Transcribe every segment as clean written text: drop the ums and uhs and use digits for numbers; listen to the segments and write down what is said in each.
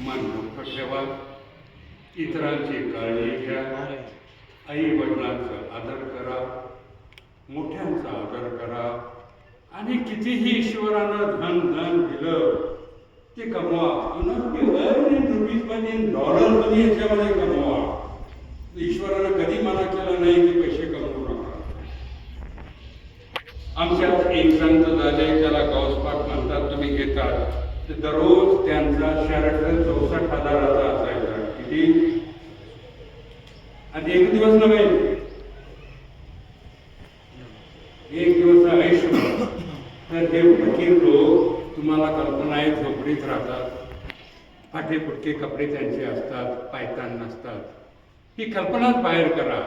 मन मोठं ठेवा, इतरांची काळजी घ्या, आई वडिलांचा आदर करा, मोठ्यांचा आदर करा, आणि कितीही ईश्वरानं धन दिलं ते कमवा. $1,000,000 याच्यामध्ये कमवा. ईश्वरानं कधी मना केलं नाही की पैसे कमवू नका. आमच्यात एक संत झाले, त्याला गौसपाट म्हणतात, तुम्ही घेतात, तर दररोज त्यांचा शर्ट 64,000चा असायचा. किती? आणि एक दिवस नव्हे, एक दिवस आयुष्य. तर हे फकीर लोक, तुम्हाला कल्पना आहे, झोपडीत राहतात, फाटे फुटके कपडे त्यांचे असतात, पायतान नसतात. ही कल्पनाच बाहेर करा.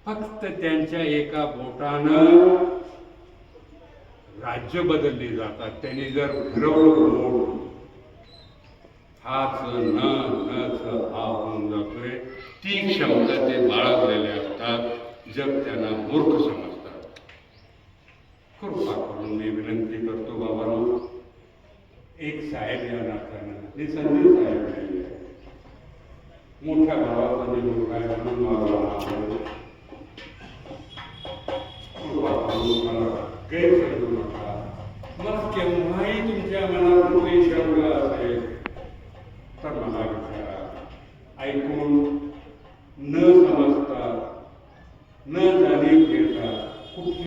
फक्त त्यांच्या एका बोटानं राज्य बदलली जातात. त्यांनी जर फिरवलं बोट, हाच नच हा होऊन जातोय. ती क्षमता ते बाळगलेले असतात. जग त्यांना मूर्ख समजतात. कृपा करून मी विनंती करतो बाबांनो, एक साहेब या नात्यानं, हे संजय साहेब नाही, मोठ्या भावाचा जे मुलगा आहे म्हणून मला कृपा करून मला गैरसमजू नका. मला केव्हाही तुमच्या मनात कुठली शंका असेल तर मला विचारा. ऐकून न